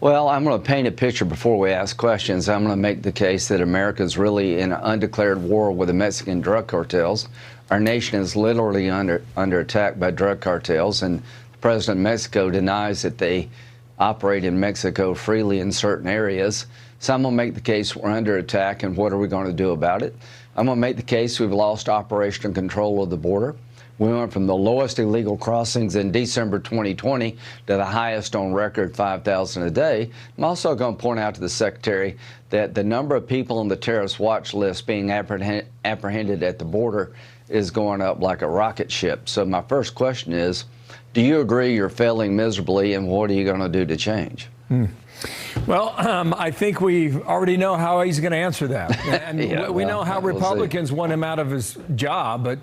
Well, I'm going to paint a picture before we ask questions. I'm going to make the case that America is really in an undeclared war with the Mexican drug cartels. Our nation is literally under attack by drug cartels, and the president of Mexico denies that they operate in Mexico freely in certain areas. So I'm going to make the case we're under attack, and what are we going to do about it? I'm going to make the case we've lost operational control of the border. We went from the lowest illegal crossings in December 2020 to the highest on record, 5,000 a day. I'm also going to point out to the Secretary that the number of people on the terrorist watch list being apprehended at the border is going up like a rocket ship. So my first question is, do you agree you're failing miserably, and what are you going to do to change? Well, I think we already know how he's going to answer that. And we know how Republicans want him out of his job, but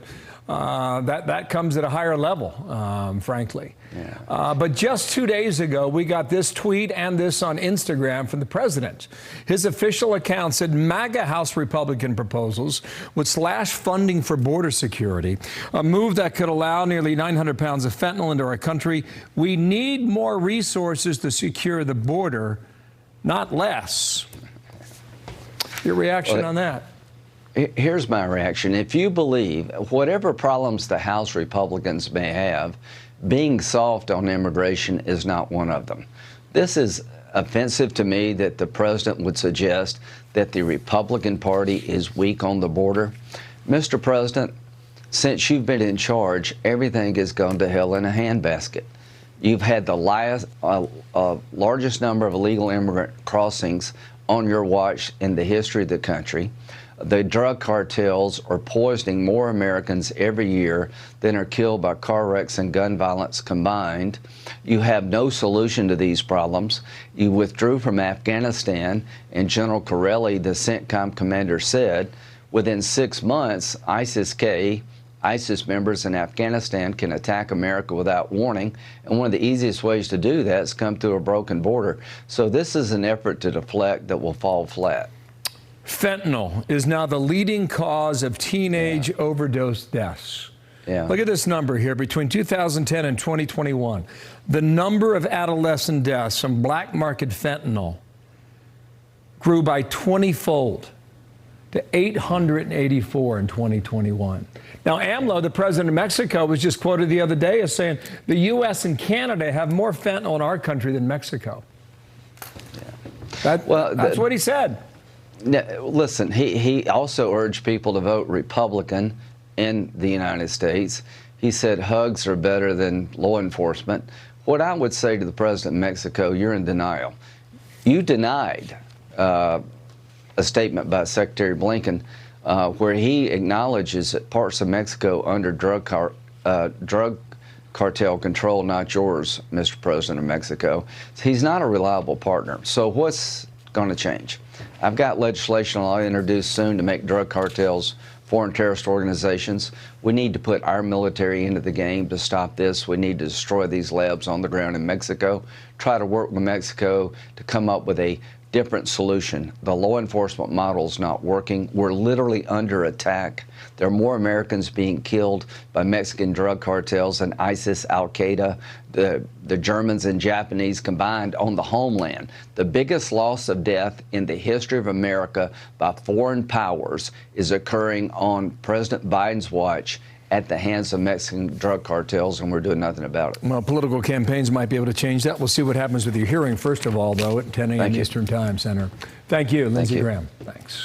that comes at a higher level, frankly. Yeah. But just 2 days ago, we got this tweet and this on Instagram from the president. His official account said MAGA House Republican proposals would slash funding for border security, a move that could allow nearly 900 pounds of fentanyl into our country. We need more resources to secure the border, not less. Your reaction on that? Here's my reaction. If you believe whatever problems the House Republicans may have, being soft on immigration is not one of them. This is offensive to me that the president would suggest that the Republican Party is weak on the border. Mr. President, since you've been in charge, everything has gone to hell in a handbasket. You've had the largest number of illegal immigrant crossings on your watch in the history of the country. The drug cartels are poisoning more Americans every year than are killed by car wrecks and gun violence combined. You have no solution to these problems. You withdrew from Afghanistan, and General Corelli, the CENTCOM commander, said within 6 months, ISIS members in Afghanistan can attack America without warning, and one of the easiest ways to do that is come through a broken border. So this is an effort to deflect that will fall flat. Fentanyl is now the leading cause of teenage overdose deaths. Look at this number here. Between 2010 and 2021, the number of adolescent deaths from black market fentanyl grew by 20-fold to 884 in 2021. Now, AMLO, the president of Mexico, was just quoted the other day as saying the U.S. and Canada have more fentanyl in our country than Mexico. That's what he said. Listen, he also urged people to vote Republican in the United States. He said hugs are better than law enforcement. What I would say to the president of Mexico, you're in denial. You denied a statement by Secretary Blinken where he acknowledges that parts of Mexico under drug cartel control, not yours, Mr. President of Mexico. He's not a reliable partner. So what's going to change? I've got legislation I'll introduce soon to make drug cartels foreign terrorist organizations. We need to put our military into the game to stop this. We need to destroy these labs on the ground in Mexico, try to work with Mexico to come up with a different solution. The law enforcement model is not working. We're literally under attack. There are more Americans being killed by Mexican drug cartels than ISIS, Al-Qaeda, the Germans and Japanese combined on the homeland. The biggest loss of death in the history of America by foreign powers is occurring on President Biden's watch at the hands of Mexican drug cartels, and we're doing nothing about it. Well, political campaigns might be able to change that. We'll see what happens with your hearing, first of all, though, at 10 a.m. Eastern Time, Senator. Thank you, Lindsey Graham. Thanks.